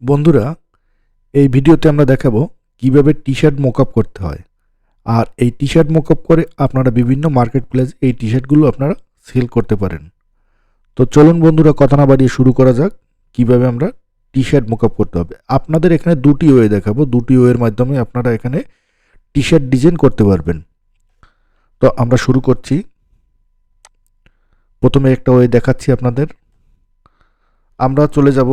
বন্ধুরা, এই ভিডিওতে আমরা দেখাবো কিভাবে টি-শার্ট মকআপ করতে হয়। আর এই টি-শার্ট মকআপ করে আপনারা বিভিন্ন মার্কেট প্লেস এই টি-শার্টগুলো আপনারা সেল করতে পারেন। তো চলুন বন্ধুরা, কথা না বাড়িয়ে শুরু করা যাক কিভাবে আমরা টি-শার্ট মকআপ করতে হবে। আপনাদের এখানে দুটি ওয়ে দেখাবো, দুটি ওয়ের মাধ্যমে আপনারা এখানে টি-শার্ট ডিজাইন করতে পারবেন। তো আমরা শুরু করছি। প্রথমে একটা ওয়ে দেখাচ্ছি আপনাদের। আমরা চলে যাব,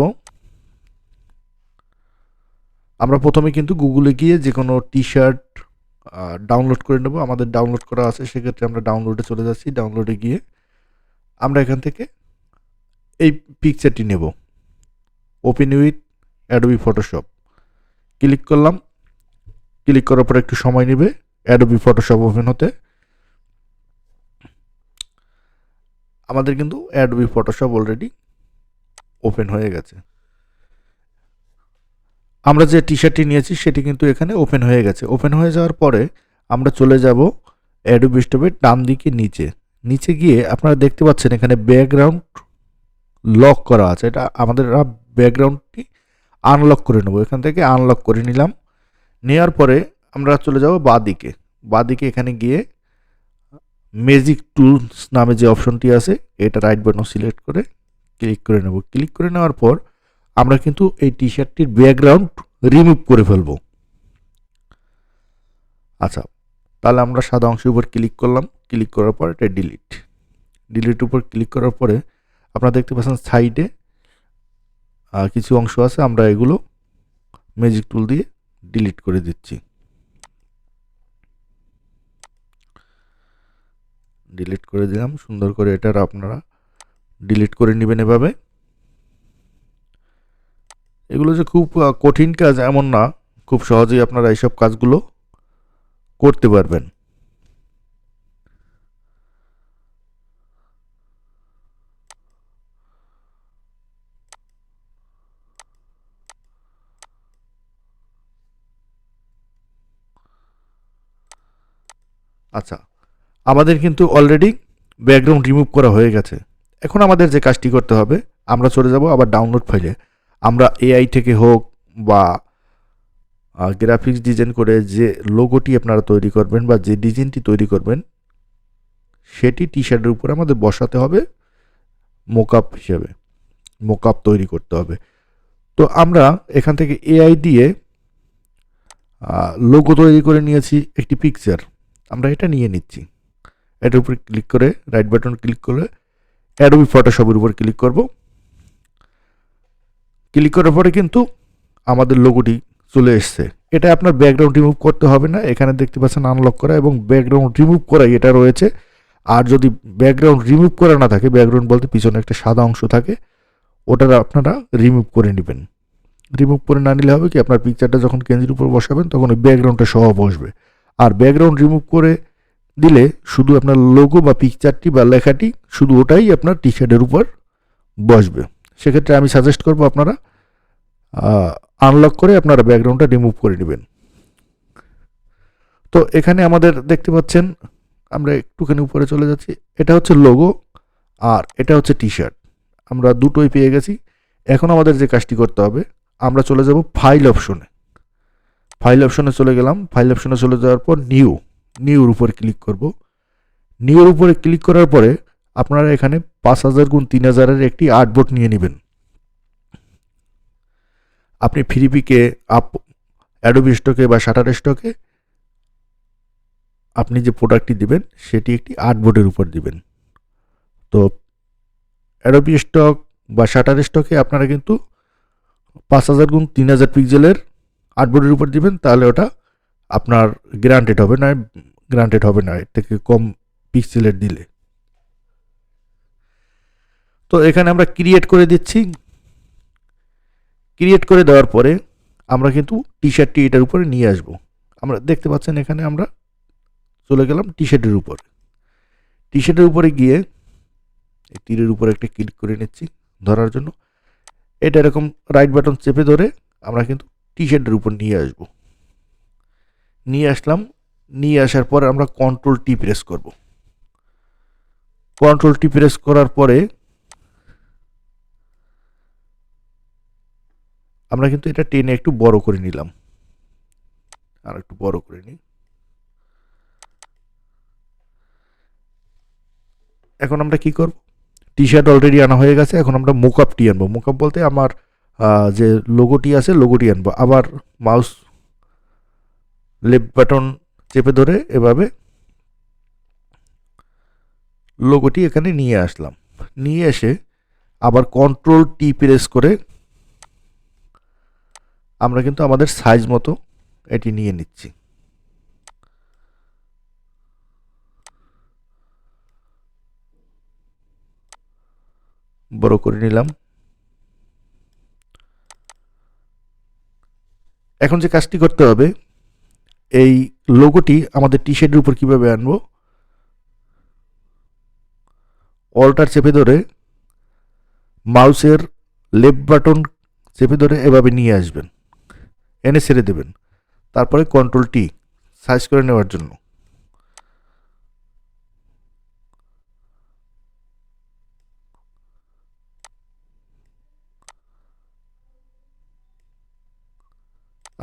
আমরা প্রথমে কিন্তু গুগলে গিয়ে যে কোনো টি-শার্ট ডাউনলোড করে নেব। আমাদের ডাউনলোড করা আছে, সেক্ষেত্রে আমরা ডাউনলোডে চলে যাচ্ছি। ডাউনলোডে গিয়ে আমরা এখান থেকে এই পিকচারটি নেব, open with Adobe Photoshop click করলাম। ক্লিক করার পর একটু সময় নেবে অ্যাডোবি ফটোশপ ওপেন হতে। আমাদের কিন্তু অ্যাডোবি ফটোশপ অলরেডি ওপেন হয়ে গেছে। আমরা যে টি-শার্টটি নিয়েছি সেটি কিন্তু এখানে ওপেন হয়ে গেছে। ওপেন হয়ে যাওয়ার পরে আমরা চলে যাব অ্যাডোবি স্টোরের ডান দিকে নিচে গিয়ে আপনারা দেখতে পাচ্ছেন এখানে ব্যাকগ্রাউন্ড লক করা আছে। এটা আমাদের ব্যাকগ্রাউন্ডটি আনলক করে নেব। এখান থেকে আনলক করে নিলাম। নেওয়ার পরে আমরা চলে যাব বাঁদিকে এখানে গিয়ে ম্যাজিক টুলস নামে যে অপশনটি আছে এটা রাইট বাটন সিলেক্ট করে ক্লিক করে নেব। ক্লিক করে নেওয়ার পর আমরা কিন্তু এই টি-শার্টটির ব্যাকগ্রাউন্ড রিমুভ করে ফেলব। আচ্ছা, তাহলে আমরা সাদা অংশের উপর ক্লিক করলাম। ক্লিক করার পর এটা ডিলিট উপর ক্লিক করার পরে আপনারা দেখতে পাচ্ছেন সাইডে কিছু অংশ আছে, আমরা এগুলো ম্যাজিক টুল দিয়ে ডিলিট করে দিচ্ছি। ডিলিট করে দিলাম। সুন্দর করে এটার আপনারা ডিলিট করে নেবেন এভাবে। এগুলো যে খুব কঠিন কাজ এমন না, খুব সহজেই আপনারা এইসব কাজগুলো করতে পারবেন। আচ্ছা, আমাদের কিন্তু অলরেডি ব্যাকগ্রাউন্ড রিমুভ করা হয়ে গেছে। এখন আমাদের যে কাজটি করতে হবে, আমরা চলে যাব আবার ডাউনলোড ফাইলে। আমরা এআই থেকে হোক বা গ্রাফিক্স ডিজাইন করে যে লোগোটি আপনারা তৈরি করবেন বা যে ডিজাইনটি তৈরি করবেন সেটি টি-শার্টের উপরে আমাদের বসাতে হবে মোকআপ হিসেবে। মোকআপ তৈরি করতে হবে। তো আমরা এখান থেকে এআই দিয়ে লোগো তৈরি করে নিয়েছি একটি পিকচার। আমরা এটা নিয়ে নিচ্ছি। এটার উপর ক্লিক করে রাইট বাটন ক্লিক করে অ্যাডোবি ফটোশপের উপর ক্লিক করব। ক্লিক করার পরে কিন্তু আমাদের লোগোটি চলে এসছে। এটা আপনার ব্যাকগ্রাউন্ড রিমুভ করতে হবে না। এখানে দেখতে পাচ্ছেন আনলক করা এবং ব্যাকগ্রাউন্ড রিমুভ করা এটা রয়েছে। আর যদি ব্যাকগ্রাউন্ড রিমুভ করা না থাকে, ব্যাকগ্রাউন্ড বলতে পিছনে একটা সাদা অংশ থাকে, ওটা আপনারা রিমুভ করে নেবেন। রিমুভ করে না নিলে হবে কি, আপনার পিকচারটা যখন কেন্দ্রের উপর বসাবেন তখন ওই ব্যাকগ্রাউন্ডটা সহ বসবে। আর ব্যাকগ্রাউন্ড রিমুভ করে দিলে শুধু আপনার লোগো বা পিকচারটি বা লেখাটি শুধু ওটাই আপনার টি-শার্টের উপর বসবে। সেক্ষেত্রে আমি সাজেস্ট করব আপনারা আনলক করে আপনারা ব্যাকগ্রাউন্ডটা রিমুভ করে নেবেন। তো এখানে আমাদের দেখতে পাচ্ছেন, আমরা একটুখানি উপরে চলে যাচ্ছি। এটা হচ্ছে লোগো আর এটা হচ্ছে টি-শার্ট। আমরা দুটোই পেয়ে গেছি। এখন আমাদের যে কাজটি করতে হবে, আমরা চলে যাব ফাইল অপশনে। ফাইল অপশনে চলে গেলাম। ফাইল অপশনে চলে যাওয়ার পর নিউর উপর ক্লিক করব। নিউর উপরে ক্লিক করার পরে আপনারা এখানে 5000x3000 একটি আর্টবোর্ড নিয়ে নেবেন। আপনি ফ্রিপিকে অ্যাডোবি স্টকে বা শাটার স্টকে আপনি যে প্রোডাক্টটি দিবেন সেটি একটি আর্টবোর্ডের উপর দিবেন। তো অ্যাডোবি স্টক বা শাটার স্টকে আপনারা কিন্তু 5000x3000 পিক্সেলের আর্টবোর্ডের উপর দিবেন, তাহলে ওটা আপনার গ্রান্টেড হবে না এর থেকে কম পিক্সেলের দিলে। তো এখানে আমরা ক্রিয়েট করে দিচ্ছি। ক্রিয়েট করে দেওয়ার পরে আমরা কিন্তু টি-শার্টটি এটার উপরে নিয়ে আসব। আমরা দেখতে পাচ্ছেন এখানে আমরা চলে গেলাম টি-শার্টের উপর। টি-শার্টের উপরে গিয়ে এই তীরের উপরে একটা ক্লিক করে নিচ্ছি ধরার জন্য। এটা এরকম রাইট বাটন চেপে ধরে আমরা কিন্তু টি-শার্টের উপর নিয়ে আসব। নিয়ে আসলাম। নিয়ে আসার পর আমরা কন্ট্রোল টি প্রেস করব। কন্ট্রোল টি প্রেস করার পরে আমরা কিন্তু এটা টেনে একটু বড় করে নিলাম, আর একটু বড় করে নিই। এখন আমরা কি করব, টি শার্ট অলরেডি আনা হয়ে গেছে, এখন আমরা মোকআপটি আনবো। মোকআপ বলতে আমার যে লোগোটি আছে লোগোটি আনবো। আবার মাউস লেফট বাটন চেপে ধরে এভাবে লোগোটি এখানে নিয়ে আসলাম। নিয়ে এসে আবার কন্ট্রোল টি প্রেস করে আমরা কিন্তু আমাদের সাইজ মতো এটি নিয়ে নিচ্ছি। বড় করে নিলাম। এখন যে কাজটি করতে হবে, এই লোগোটি আমাদের টি শার্টের উপর কীভাবে আনবো, অল্টার চেপে ধরে মাউসের লেফট বাটন চেপে ধরে এভাবে নিয়ে আসবেন, এনে ছেড়ে দেবেন। তারপরে কন্ট্রোল টি সাইজ করে নেওয়ার জন্য।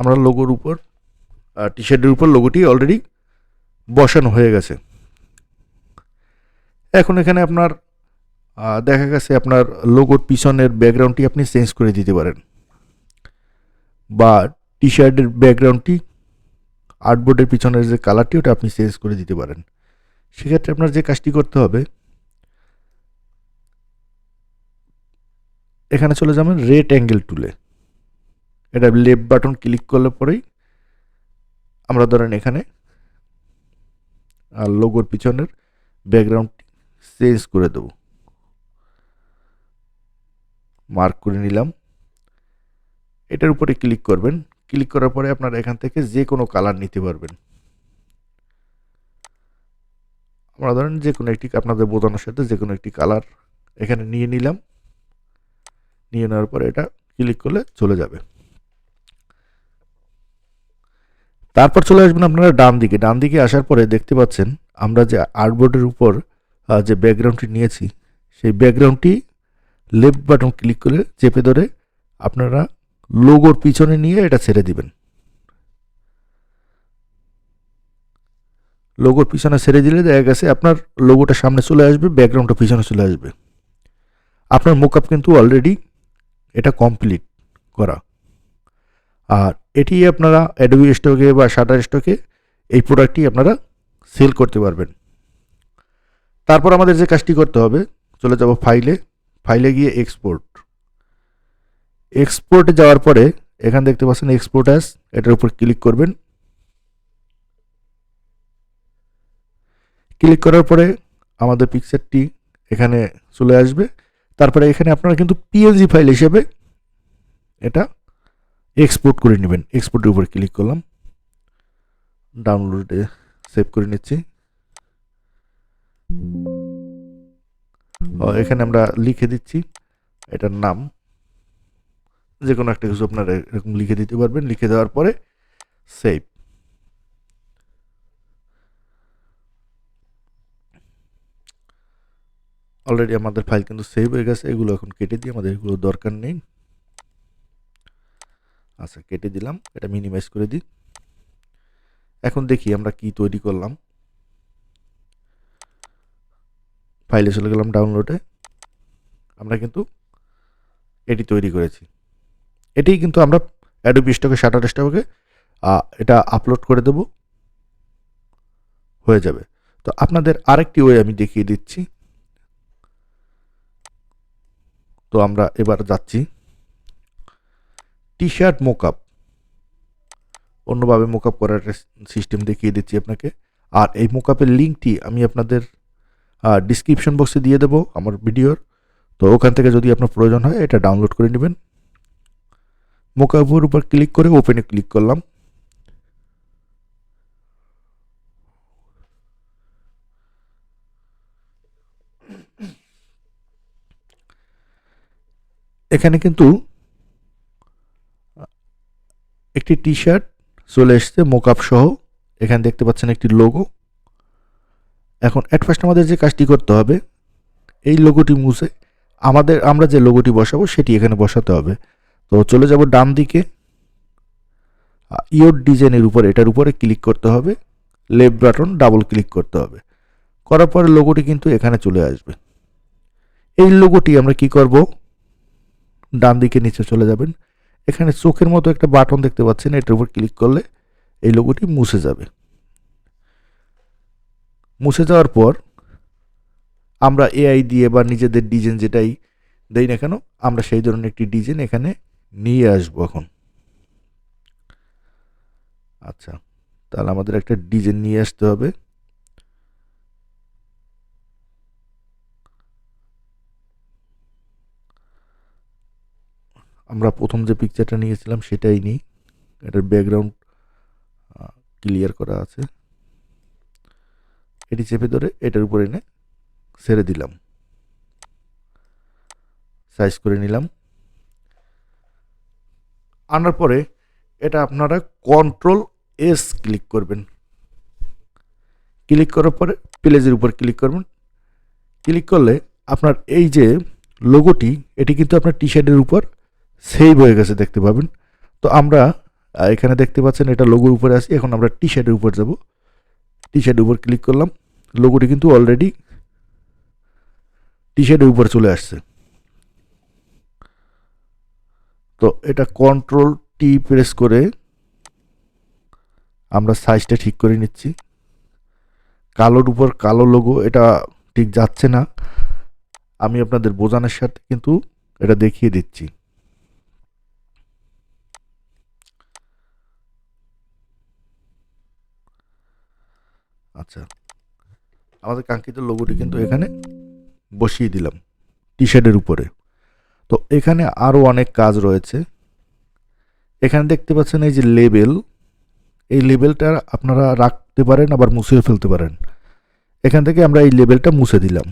আমরা লোগোর উপর টি শার্টের উপর লোগোটি অলরেডি বসানো হয়ে গেছে। এখন এখানে আপনার দেখা গেছে আপনার লোগোর পিছনের ব্যাকগ্রাউন্ডটি আপনি চেঞ্জ করে দিতে পারেন, বা টি শার্টের ব্যাকগ্রাউন্ডটি আর্টবোর্ডের পিছনের যে কালারটি ওটা আপনি চেঞ্জ করে দিতে পারেন। সেক্ষেত্রে আপনার যে কাজটি করতে হবে, এখানে চলে যাবেন রেট অ্যাঙ্গেল টুলে। এটা লেফট বাটন ক্লিক করলে পরেই আমরা ধরেন এখানে লোগোর পিছনের ব্যাকগ্রাউন্ডটি চেঞ্জ করে দেব। মার্ক করে নিলাম। এটার উপরে ক্লিক করবেন। ক্লিক করার পরে আপনারা এখান থেকে যে কোনো কালার নিতে পারবেন। আমরা ধরেন যে কোনো একটি আপনাদের বোতানোর সাথে যে কোনো একটি কালার এখানে নিয়ে নিলাম। নিয়ে নেওয়ার পরে এটা ক্লিক করলে চলে যাবে। তারপর চলে আসবেন আপনারা ডান দিকে। ডান দিকে আসার পরে দেখতে পাচ্ছেন আমরা যে আর্টবোর্ডের উপর যে ব্যাকগ্রাউন্ডটি নিয়েছি, সেই ব্যাকগ্রাউন্ডটি লেফট বাটন ক্লিক করে চেপে ধরে আপনারা লোগোর পিছনে নিয়ে এটা ছেড়ে দিবেন। লোগোর পিছনে ছেড়ে দিলে দেখা গেছে আপনার লোগোটা সামনে চলে আসবে, ব্যাকগ্রাউন্ডটা পিছনে চলে আসবে। আপনার মোকআপ কিন্তু অলরেডি এটা কমপ্লিট করা। আর এটি আপনারা অ্যাডোবি স্টকে বা শাটার স্টকে এই প্রোডাক্টটি আপনারা সেল করতে পারবেন। তারপর আমাদের যে কাজটি করতে হবে, চলে যাব ফাইলে গিয়ে এক্সপোর্টে যাওয়ার পরে এখানে দেখতে পাচ্ছেন এক্সপোর্ট অ্যাজ, এটার উপর ক্লিক করবেন। ক্লিক করার পরে আমাদের পিকচারটি এখানে চলে আসবে। তারপরে এখানে আপনারা কিন্তু পিএনজি ফাইল হিসেবে এটা এক্সপোর্ট করে নেবেন। এক্সপোর্টের উপর ক্লিক করলাম, ডাউনলোডে সেভ করে নিচ্ছি। এখানে আমরা লিখে দিচ্ছি এটার নাম, যে কোনো একটা কিছু আপনারা এরকম লিখে দিতে পারবেন। লিখে দেওয়ার পরে সেভ। অলরেডি আমাদের ফাইল কিন্তু সেভ হয়ে গেছে। এগুলো এখন কেটে দিই, আমাদের এগুলো দরকার নেই। আচ্ছা, কেটে দিলাম। এটা মিনিমাইজ করে দিই। এখন দেখি আমরা কি তৈরি করলাম। ফাইলে চলে গেলাম, ডাউনলোডে। আমরা কিন্তু এটি তৈরি করেছি। এটি কিন্তু আমরা অ্যাডোবি স্টকে শাটার স্টকে এটা আপলোড করে দেব, হয়ে যাবে। তো আপনাদের আরেকটি ওয়ে আমি দেখিয়ে দিচ্ছি। তো আমরা এবার যাচ্ছি টি শার্ট মোকআপ, অন্যভাবে মোকআপ করার সিস্টেম দেখিয়ে দিচ্ছি আপনাকে। আর এই মোকআপের লিঙ্কটি আমি আপনাদের ডিসক্রিপশন বক্সে দিয়ে দেবো আমার ভিডিওর। তো ওখান থেকে যদি আপনার প্রয়োজন হয় এটা ডাউনলোড করে নেবেন। মোকআপের উপর ক্লিক করে ওপেনে ক্লিক করলাম। এখানে কিন্তু একটি টি শার্ট চলে এসছে মোকআপ সহ। এখানে দেখতে পাচ্ছেন একটি লোগো। এখন অ্যাট ফার্স্ট আমাদের যে কাজটি করতে হবে, এই লোগোটি মুছে আমরা যে লোগোটি বসাবো সেটি এখানে বসাতে হবে। তো চলে যাব ডান দিকে, ইয়োর ডিজাইনের উপরে, এটার উপরে ক্লিক করতে হবে, লেফট বাটন ডাবল ক্লিক করতে হবে। করার পরে লোগোটি কিন্তু এখানে চলে আসবে। এই লোগোটি আমরা কি করব, ডান দিকে নিচে চলে যাবেন, এখানে চোখের মতো একটা বাটন দেখতে পাচ্ছেন, এটার উপর ক্লিক করলে এই লোগোটি মুছে যাবে। মুছে যাওয়ার পর আমরা এআই দিয়ে বা নিজেদের ডিজাইন যেটাই দেই না কেন, আমরা সেই ধরনের একটি ডিজাইন এখানে নিয়ে আসবো এখন। আচ্ছা, তাহলে আমাদের একটা ডিজাইন নিয়ে আসতে হবে। আমরা প্রথম যে পিকচারটা নিয়েছিলাম সেটাই নিই, এটার ব্যাকগ্রাউন্ড ক্লিয়ার করা আছে। এটি চেপে ধরে এটার উপরে এনে ছেড়ে দিলাম, সাইজ করে নিলাম। আনার পরে এটা আপনারা কন্ট্রোল এস ক্লিক করবেন। ক্লিক করার পরে প্লেজের উপর ক্লিক করবেন। ক্লিক করলে আপনার এই যে লোগোটি, এটি কিন্তু আপনার টি শার্টের উপর সেভ হয়ে গেছে দেখতে পাবেন। তো আমরা এখানে দেখতে পাচ্ছেন এটা লোগোর উপরে আসি, এখন আমরা টি শার্টের উপর যাব। টি শার্টের উপর ক্লিক করলাম, লোগোটি কিন্তু অলরেডি টি শার্টের উপর চলে আসছে। তো এটা কন্ট্রোল টি প্রেস করে আমরা সাইজটা ঠিক করে নিচ্ছি। কালোর উপর কালো লোগো, এটা ঠিক যাচ্ছে না, আমি আপনাদের বোঝানোর সাথে কিন্তু এটা দেখিয়ে দিচ্ছি। আচ্ছা, আমাদের কাঙ্ক্ষিত লোগোটি কিন্তু এখানে বসিয়ে দিলাম টি শার্টের উপরে। তো এখানে আরও অনেক কাজ রয়েছে। এখানে দেখতে পাচ্ছেন এই যে লেবেল, এই লেবেলটা আপনারা রাখতে পারেন, আবার মুছেও ফেলতে পারেন। এখান থেকে আমরা এই লেবেলটা মুছে দিলাম,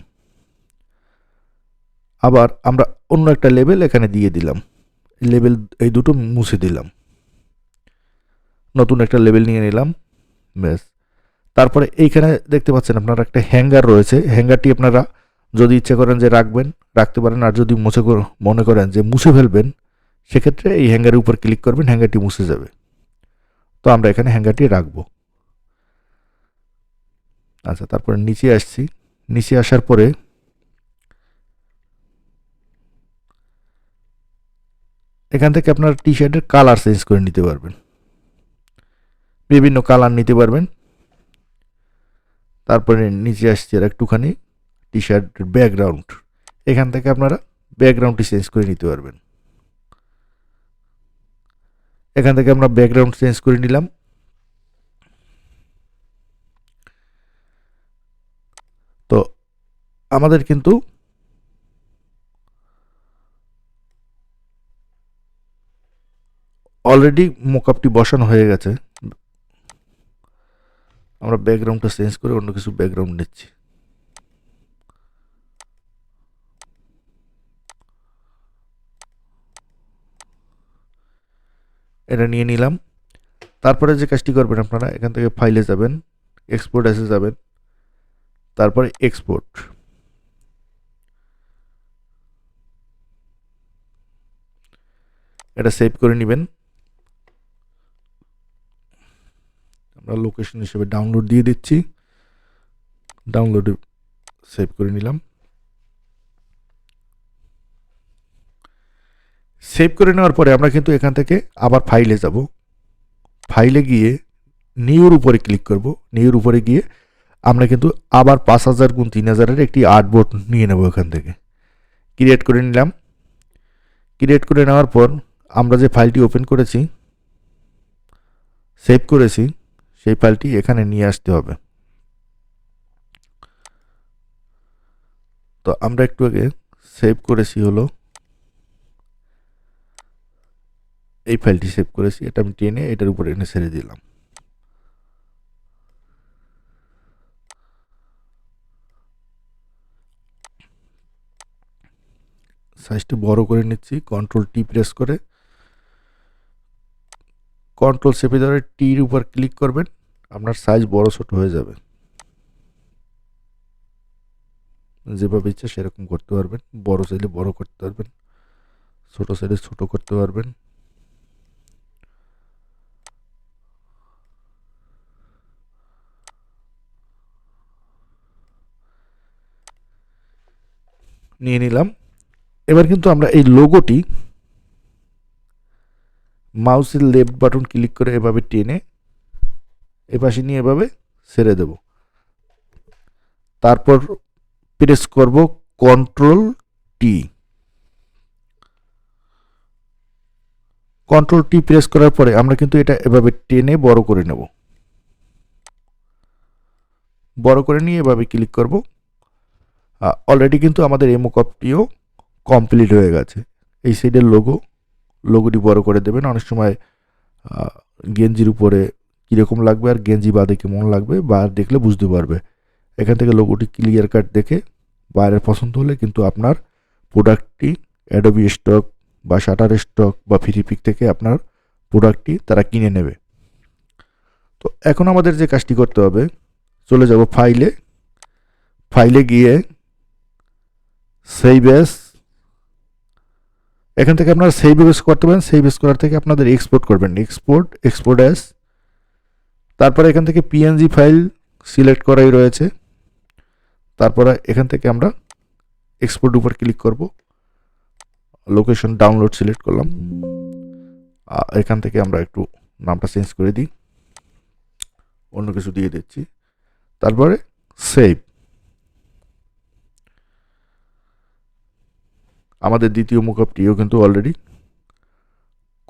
আবার আমরা অন্য একটা লেবেল এখানে দিয়ে দিলাম, লেবেল এই দুটো মুছে দিলাম, নতুন একটা লেবেল নিয়ে নিলাম, ব্যাস। তারপরে এইখানে দেখতে পাচ্ছেন আপনারা একটা হ্যাঙ্গার রয়েছে, হ্যাঙ্গারটি আপনারা যদি ইচ্ছে করেন যে রাখবেন রাখতে পারেন, আর যদি মনে করেন যে মুছে ফেলবেন, সেক্ষেত্রে এই হ্যাঙ্গারের উপর ক্লিক করবেন, হ্যাঙ্গারটি মুছে যাবে। তো আমরা এখানে হ্যাঙ্গারটি রাখবো। আচ্ছা, তারপরে নিচে আসছি। নিচে আসার পরে এখান থেকে আপনার টি শার্টের কালার চেঞ্জ করে নিতে পারবেন, বিভিন্ন কালার নিতে পারবেন। তারপরে নিচে আসছি আর একটুখানি, টি শার্টের ব্যাকগ্রাউন্ড, এখান থেকে আপনারা ব্যাকগ্রাউন্ডটি চেঞ্জ করে নিতে পারবেন। এখান থেকে আমরা ব্যাকগ্রাউন্ড চেঞ্জ করে নিলাম। তো আমাদের কিন্তু অলরেডি মোকআপটি বসানো হয়ে গেছে। আমরা ব্যাকগ্রাউন্ডটা চেঞ্জ করে অন্য কিছু ব্যাকগ্রাউন্ড নিচ্ছি। এটা নিয়ে নিলাম। তারপরে যে কাজটি করবেন আপনারা, এখান থেকে ফাইলে যাবেন, এক্সপোর্ট অ্যাসে যাবেন, তারপরে এক্সপোর্ট, এটা সেভ করে নেবেন। আমরা লোকেশন হিসেবে ডাউনলোড দিয়ে দিচ্ছি, ডাউনলোডে সেভ করে নিলাম। সেভ করে নেওয়ার পরে আমরা কিন্তু এখান থেকে আবার ফাইলে যাব। ফাইলে গিয়ে নিউর উপরে ক্লিক করব। নিউর উপরে গিয়ে আমরা কিন্তু আবার 5000x3000-এর একটি আর্টবোর্ড নিয়ে নেব। এখান থেকে ক্রিয়েট করে নিলাম। ক্রিয়েট করে নেওয়ার পর আমরা যে ফাইলটি ওপেন করেছি, সেভ করেছি, সেই ফাইলটি এখানে নিয়ে আসতে হবে। তো আমরা একটু আগে সেভ করেছি হলো এই ফাইলটি সেভ করেছি, এটা আমি টেনে এটার উপরে এনে ছেড়ে দিলাম। সাইজটা বড় করে নিচ্ছি, কন্ট্রোল টি প্রেস করে, কন্ট্রোল চেপে ধরে টির উপর ক্লিক করবেন, আপনার সাইজ বড় ছোট হয়ে যাবে। যেভাবে ইচ্ছা সেরকম করতে পারবেন, বড় চাইলে বড় করতে পারবেন, ছোট সাইজে ছোট করতে পারবেন। নিয়ে নিলাম। এবার কিন্তু আমরা এই লোগোটি মাউসের লেফট বাটন ক্লিক করে এভাবে টেনে এপাশে নিয়ে এভাবে ছেড়ে দেব। তারপর প্রেস করব control T. Control T press করার পরে আমরা কিন্তু এটা এভাবে টেনে বড় করে নেব। বড় করে নিয়ে এভাবে ক্লিক করব। অলরেডি কিন্তু আমাদের এই মকআপটিও কমপ্লিট হয়ে গেছে। এই সাইডের লোগোটি বড় করে দেবেন। অনেক সময় গেঞ্জির উপরে কীরকম লাগবে আর গেঞ্জি বাদে কেমন লাগবে বা দেখলে বুঝতে পারবে। এখান থেকে লোগোটি ক্লিয়ার কাট দেখে বাইরের পছন্দ হলে কিন্তু আপনার প্রোডাক্টটি অ্যাডোবি স্টক বা শাটার স্টক বা ফ্রিপিক থেকে আপনার প্রোডাক্টটি তারা কিনে নেবে। তো এখন আমাদের যে কাজটি করতে হবে, চলে যাব ফাইলে গিয়ে সেভ এস। এখান থেকে আপনারা সেভ এস করতে পারেন। সেভ এস করার থেকে আপনাদের এক্সপোর্ট করবেন, এক্সপোর্ট এস। তারপরে এখান থেকে পিএনজি ফাইল সিলেক্ট করাই রয়েছে। তারপরে এখান থেকে আমরা এক্সপোর্ট উপর ক্লিক করব। লোকেশন ডাউনলোড সিলেক্ট করলাম। এখান থেকে আমরা একটু নামটা চেঞ্জ করে দিই, অন্য কিছু দিয়ে দিচ্ছি। তারপরে সেভ। আমাদের দ্বিতীয় মকআপটিও কিন্তু অলরেডি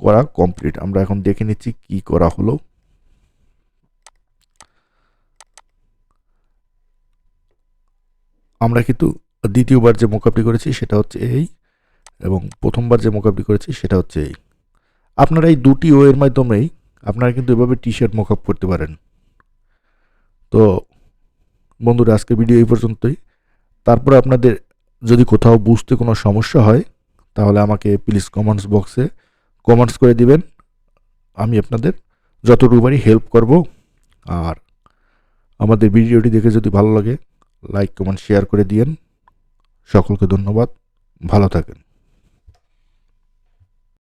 করা কমপ্লিট। আমরা এখন দেখে নিচ্ছি কি করা হলো। আমরা কিন্তু দ্বিতীয়বার যে মকআপটি করেছি সেটা হচ্ছে এই, এবং প্রথমবার যে মকআপটি করেছি সেটা হচ্ছে এই। আপনারা এই দুটি ওয়ের মাধ্যমেই আপনারা কিন্তু এভাবে টি শার্ট মকআপ করতে পারেন। তো বন্ধুরা, আজকের ভিডিও এই পর্যন্তই। তারপরে আপনাদের যদি কোথাও বুঝতে কোনো সমস্যা হয় তাহলে আমাকে প্লিজ কমেন্টস বক্সে কমেন্টস করে দিবেন। আমি আপনাদের যতটুকু পারি হেল্প করব। আর আমাদের ভিডিওটি দেখে যদি ভালো লাগে লাইক কমেন্ট শেয়ার করে দিয়েন। সকলকে ধন্যবাদ, ভালো থাকেন।